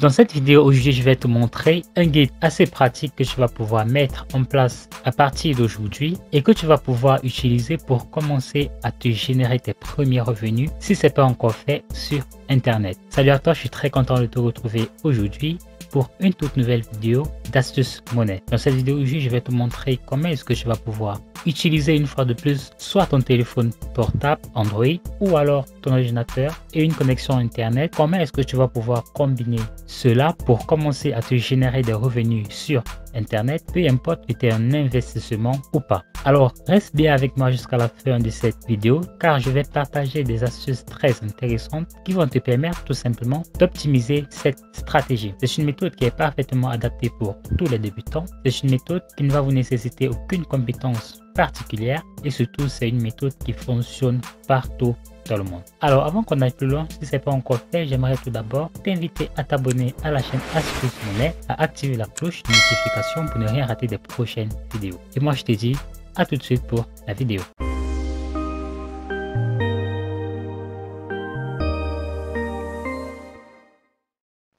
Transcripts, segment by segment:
Dans cette vidéo aujourd'hui, je vais te montrer un guide assez pratique que tu vas pouvoir mettre en place à partir d'aujourd'hui et que tu vas pouvoir utiliser pour commencer à te générer tes premiers revenus si ce n'est pas encore fait sur Internet. Salut à toi, je suis très content de te retrouver aujourd'hui pour une toute nouvelle vidéo d'astuces monnaie. Dans cette vidéo aujourd'hui, je vais te montrer comment est-ce que tu vas pouvoir utiliser une fois de plus soit ton téléphone portable Android ou alors ton ordinateur et une connexion Internet. Comment est-ce que tu vas pouvoir combiner cela pour commencer à te générer des revenus sur Internet, peu importe que tu aies un investissement ou pas. Alors reste bien avec moi jusqu'à la fin de cette vidéo car je vais partager des astuces très intéressantes qui vont te permettre tout simplement d'optimiser cette stratégie. C'est une méthode qui est parfaitement adaptée pour tous les débutants. C'est une méthode qui ne va vous nécessiter aucune compétence particulière et surtout c'est une méthode qui fonctionne partout dans le monde. Alors avant qu'on aille plus loin, si ce n'est pas encore fait, j'aimerais tout d'abord t'inviter à t'abonner à la chaîne Astuces Monnaie, à activer la cloche de notification pour ne rien rater des prochaines vidéos. Et moi je te dis à tout de suite pour la vidéo.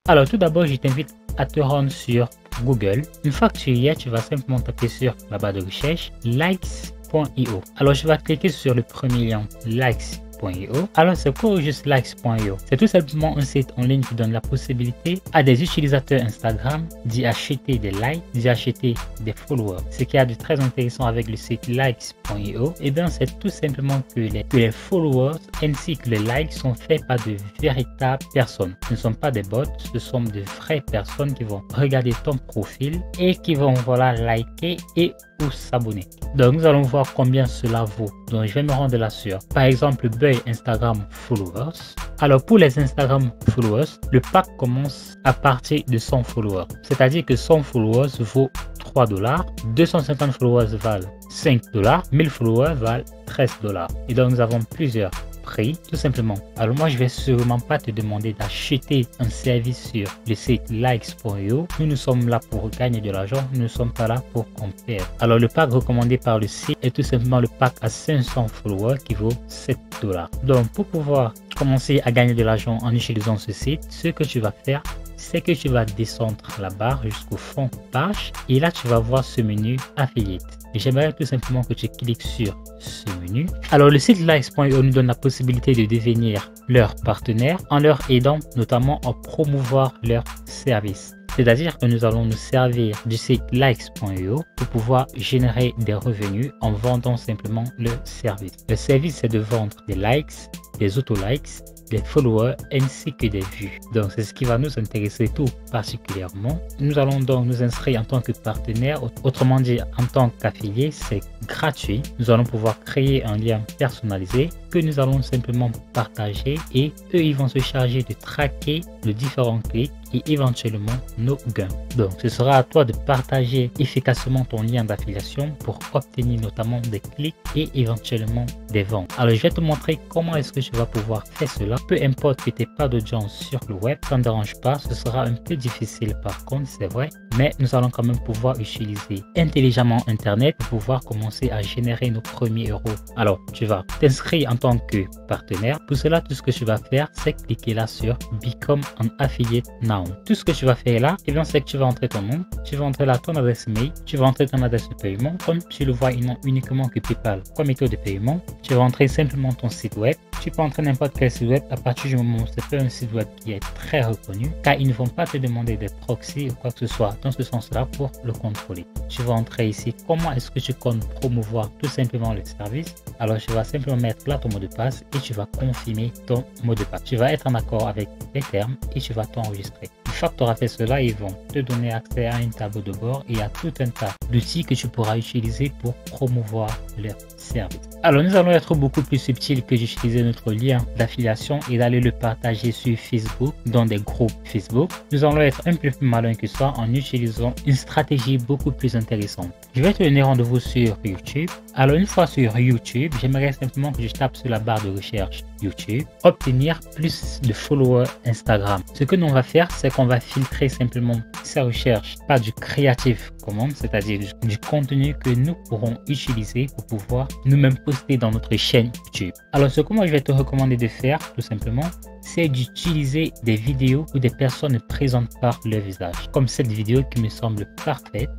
Alors tout d'abord, je t'invite à te rendre sur Google. Une fois que tu y es, tu vas simplement taper sur la barre de recherche likes.io. Alors je vais cliquer sur le premier lien likes.io. Alors c'est quoi juste likes.io? C'est tout simplement un site en ligne qui donne la possibilité à des utilisateurs Instagram d'y acheter des likes, d'y acheter des followers. Ce qui a de très intéressant avec le site likes.io, et bien c'est tout simplement que les followers ainsi que les likes sont faits par de véritables personnes. Ce ne sont pas des bots, ce sont de vraies personnes qui vont regarder ton profil et qui vont liker et ou s'abonner. Donc nous allons voir combien cela vaut. Donc je vais me rendre là sur par exemple Instagram Followers. Alors pour les Instagram Followers, le pack commence à partir de 100 followers. C'est-à-dire que 100 followers vaut 3 $, 250 followers valent 5 $, 1000 followers valent 13 $. Et donc nous avons plusieurs prix tout simplement. Alors moi je vais sûrement pas te demander d'acheter un service sur le site likes.io. Nous sommes là pour gagner de l'argent, nous ne sommes pas là pour qu'on perde. Alors le pack recommandé par le site est tout simplement le pack à 500 followers qui vaut 7 $. Donc pour pouvoir commencer à gagner de l'argent en utilisant ce site, ce que tu vas faire, c'est que tu vas descendre la barre jusqu'au fond page et là tu vas voir ce menu affiliate. Et j'aimerais tout simplement que tu cliques sur ce menu. Alors le site likes.io nous donne la possibilité de devenir leur partenaire en leur aidant notamment à promouvoir leurs services. C'est-à-dire que nous allons nous servir du site likes.io pour pouvoir générer des revenus en vendant simplement le service. Le service c'est de vendre des likes, des auto-likes, des followers ainsi que des vues. Donc c'est ce qui va nous intéresser tout particulièrement. Nous allons donc nous inscrire en tant que partenaire, autrement dit en tant qu'affilié, c'est gratuit. Nous allons pouvoir créer un lien personnalisé que nous allons simplement partager et eux ils vont se charger de traquer nos différents clics et éventuellement nos gains. Donc ce sera à toi de partager efficacement ton lien d'affiliation pour obtenir notamment des clics et éventuellement des ventes. Alors je vais te montrer comment est-ce que tu vas pouvoir faire cela. Peu importe que tu n'aies pas d'audience sur le web, ça ne dérange pas, ce sera un peu difficile par contre, c'est vrai, mais nous allons quand même pouvoir utiliser intelligemment Internet pour pouvoir commencer à générer nos premiers euros. Alors tu vas t'inscrire en tant que partenaire. Pour cela, tout ce que tu vas faire, c'est cliquer là sur Become an Affiliate Now. Tout ce que tu vas faire là, et bien c'est que tu vas entrer ton nom, tu vas entrer là ton adresse mail, tu vas entrer ton adresse de paiement, comme tu le vois uniquement que PayPal comme méthode de paiement. Tu vas entrer simplement ton site web. Tu peux entrer n'importe quel site web à partir du moment où c'est pas un site web qui est très reconnu, car ils ne vont pas te demander des proxys ou quoi que ce soit dans ce sens-là pour le contrôler. Tu vas entrer ici comment est-ce que tu comptes promouvoir tout simplement le service. Alors tu vas simplement mettre là ton mot de passe et tu vas confirmer ton mot de passe. Tu vas être en accord avec les termes et tu vas t'enregistrer. Une fois que tu auras fait cela, ils vont te donner accès à un tableau de bord et à tout un tas d'outils que tu pourras utiliser pour promouvoir leur service. Alors nous allons être beaucoup plus subtils que d'utiliser notre lien d'affiliation et d'aller le partager sur Facebook dans des groupes Facebook. Nous allons être un peu plus malin que ça en utilisant une stratégie beaucoup plus intéressante. Je vais te donner rendez-vous sur YouTube. Alors une fois sur YouTube, j'aimerais simplement que je tape sur la barre de recherche YouTube, obtenir plus de followers Instagram. Ce que l'on va faire, c'est qu'on va filtrer simplement sa recherche par du Creative Commons, c'est-à-dire du contenu que nous pourrons utiliser pour pouvoir nous-mêmes poster dans notre chaîne YouTube. Alors ce que moi je vais te recommander de faire tout simplement, c'est d'utiliser des vidéos où des personnes présentent par leur visage, comme cette vidéo qui me semble parfaite.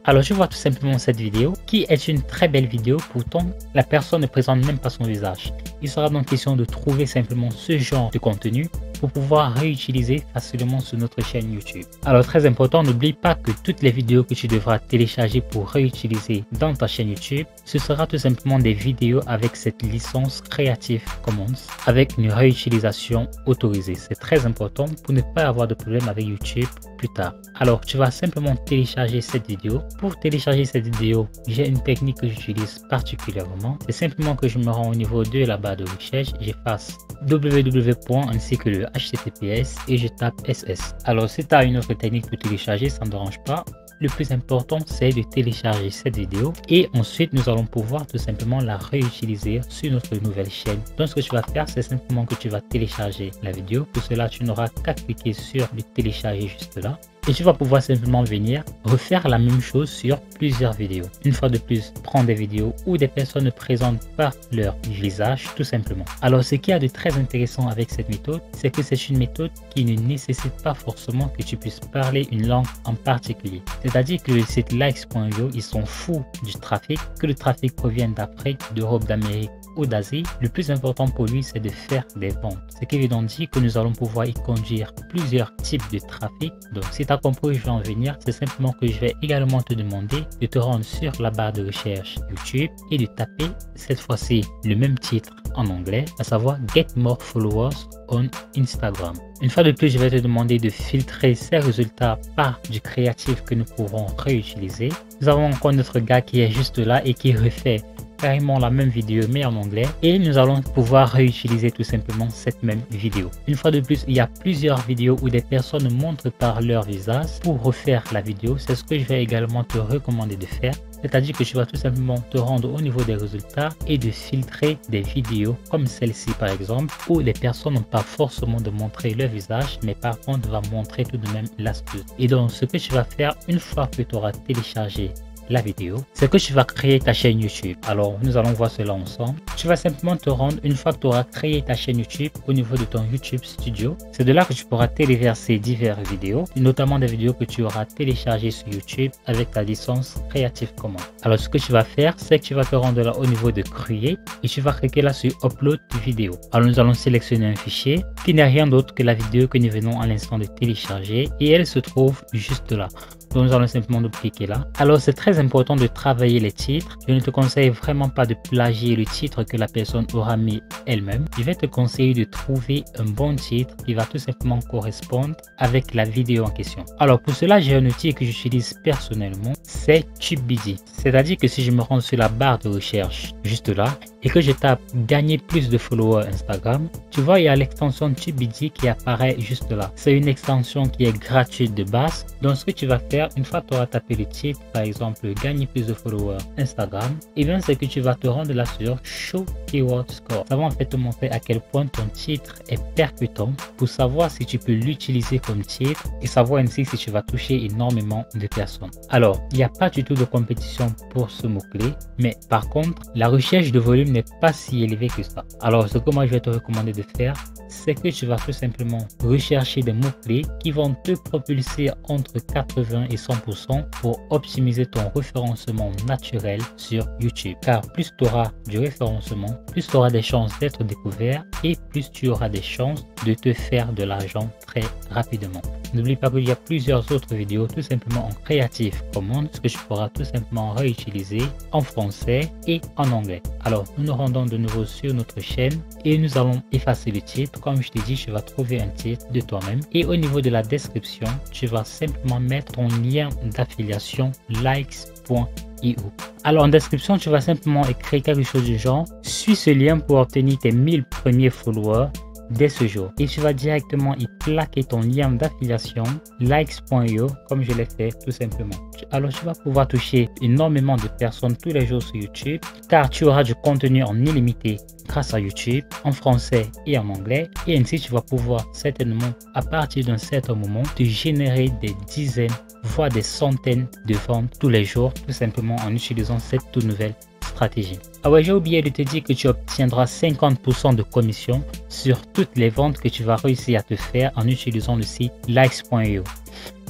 Alors je vois tout simplement cette vidéo qui est une très belle vidéo, pourtant la personne ne présente même pas son visage. Il sera donc question de trouver simplement ce genre de contenu pour pouvoir réutiliser facilement sur notre chaîne YouTube. Alors très important, n'oublie pas que toutes les vidéos que tu devras télécharger pour réutiliser dans ta chaîne YouTube, ce sera tout simplement des vidéos avec cette licence Creative Commons avec une réutilisation autorisée. C'est très important pour ne pas avoir de problème avec YouTube plus tard. Alors tu vas simplement télécharger cette vidéo. Pour télécharger cette vidéo, j'ai une technique que j'utilise particulièrement. C'est simplement que je me rends au niveau de la barre de recherche, j'efface www. ainsi que le HTTPS et je tape SS. Alors si tu as une autre technique pour télécharger, ça ne dérange pas. Le plus important, c'est de télécharger cette vidéo et ensuite nous allons pouvoir tout simplement la réutiliser sur notre nouvelle chaîne. Donc ce que tu vas faire, c'est simplement que tu vas télécharger la vidéo. Pour cela, tu n'auras qu'à cliquer sur le télécharger juste là. Et tu vas pouvoir simplement venir refaire la même chose sur plusieurs vidéos. Une fois de plus, prends des vidéos où des personnes présentent par leur visage tout simplement. Alors ce qu'il y a de très intéressant avec cette méthode, c'est que c'est une méthode qui ne nécessite pas forcément que tu puisses parler une langue en particulier. C'est-à-dire que le site likes.io, ils sont fous du trafic, que le trafic provienne d'Afrique, d'Europe, d'Amérique ou d'Asie. Le plus important pour lui, c'est de faire des ventes. Ce qui veut donc dire que nous allons pouvoir y conduire plusieurs types de trafic. Donc si tu as compris où je vais en venir, c'est simplement que je vais également te demander de te rendre sur la barre de recherche YouTube et de taper cette fois-ci le même titre en anglais, à savoir Get More Followers on Instagram. Une fois de plus, je vais te demander de filtrer ces résultats par du créatif que nous pourrons réutiliser. Nous avons encore notre gars qui est juste là et qui refait carrément la même vidéo mais en anglais, et nous allons pouvoir réutiliser tout simplement cette même vidéo. Une fois de plus, il y a plusieurs vidéos où des personnes montrent par leur visage pour refaire la vidéo. C'est ce que je vais également te recommander de faire. C'est-à-dire que tu vas tout simplement te rendre au niveau des résultats et de filtrer des vidéos comme celle-ci par exemple, où les personnes n'ont pas forcément de montrer leur visage, mais par contre va montrer tout de même l'astuce. Et donc ce que tu vas faire une fois que tu auras téléchargé la vidéo, c'est que tu vas créer ta chaîne YouTube. Alors nous allons voir cela ensemble. Tu vas simplement te rendre une fois que tu auras créé ta chaîne YouTube au niveau de ton YouTube Studio. C'est de là que tu pourras téléverser diverses vidéos, notamment des vidéos que tu auras téléchargées sur YouTube avec ta licence Creative Commons. Alors ce que tu vas faire, c'est que tu vas te rendre là au niveau de Create et tu vas cliquer là sur Upload vidéo. Alors nous allons sélectionner un fichier qui n'est rien d'autre que la vidéo que nous venons à l'instant de télécharger et elle se trouve juste là. Donc nous allons simplement nous cliquer là. Alors c'est très important de travailler les titres. Je ne te conseille vraiment pas de plagier le titre que la personne aura mis elle-même. Je vais te conseiller de trouver un bon titre qui va tout simplement correspondre avec la vidéo en question. Alors pour cela, j'ai un outil que j'utilise personnellement, c'est TubeBuddy. C'est-à-dire que si je me rends sur la barre de recherche juste là et que je tape gagner plus de followers Instagram, tu vois il y a l'extension TubeBuddy qui apparaît juste là. C'est une extension qui est gratuite de base. Donc ce que tu vas faire une fois que tu auras tapé le titre, par exemple gagner plus de followers Instagram, et bien c'est que tu vas te rendre là sur Show Keyword Score. Ça va en fait te montrer à quel point ton titre est percutant pour savoir si tu peux l'utiliser comme titre et savoir ainsi si tu vas toucher énormément de personnes. Alors il n'y a pas du tout de compétition pour ce mot-clé, mais par contre la recherche de volume n'est pas si élevée que ça. Alors ce que moi je vais te recommander de faire, c'est que tu vas tout simplement rechercher des mots-clés qui vont te propulser entre 80 et 100% pour optimiser ton référencement naturel sur YouTube. Car plus tu auras du référencement, plus tu auras des chances d'être découvert et plus tu auras des chances de te faire de l'argent très rapidement. N'oublie pas qu'il y a plusieurs autres vidéos tout simplement en Creative Commons que tu pourras tout simplement réutiliser en français et en anglais. Alors nous nous rendons de nouveau sur notre chaîne et nous allons effacer le titre. Comme je t'ai dit, tu vas trouver un titre de toi-même et au niveau de la description, tu vas simplement mettre ton lien d'affiliation likes.io. Alors en description, tu vas simplement écrire quelque chose du genre: suis ce lien pour obtenir tes 1000 premiers followers dès ce jour. Et tu vas directement y plaquer ton lien d'affiliation likes.io comme je l'ai fait tout simplement. Alors tu vas pouvoir toucher énormément de personnes tous les jours sur YouTube car tu auras du contenu en illimité grâce à YouTube en français et en anglais, et ainsi tu vas pouvoir certainement à partir d'un certain moment te générer des dizaines voire des centaines de ventes tous les jours tout simplement en utilisant cette toute nouvelle stratégie. Ah ouais, j'ai oublié de te dire que tu obtiendras 50% de commission sur toutes les ventes que tu vas réussir à te faire en utilisant le site likes.io.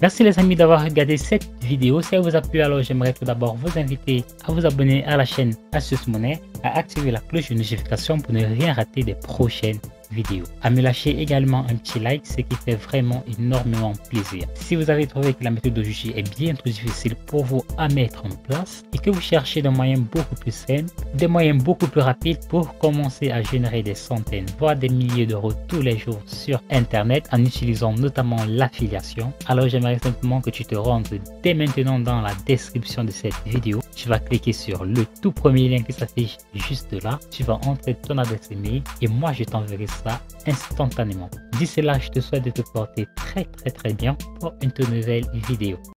Merci les amis d'avoir regardé cette vidéo. Si elle vous a plu, alors j'aimerais tout d'abord vous inviter à vous abonner à la chaîne Astuces Monnaie, à activer la cloche de notification pour ne rien rater des prochaines vidéos, à me lâcher également un petit like, ce qui fait vraiment énormément plaisir. Si vous avez trouvé que la méthode d'aujourd'hui est bien trop difficile pour vous à mettre en place et que vous cherchez des moyens beaucoup plus simples, des moyens beaucoup plus rapides pour commencer à générer des centaines voire des milliers d'euros tous les jours sur internet en utilisant notamment l'affiliation, alors j'aimerais simplement que tu te rendes dès maintenant dans la description de cette vidéo. Tu vas cliquer sur le tout premier lien qui s'affiche juste là, tu vas entrer ton adresse email et moi je t'enverrai ça instantanément. D'ici là, je te souhaite de te porter très bien pour une toute nouvelle vidéo.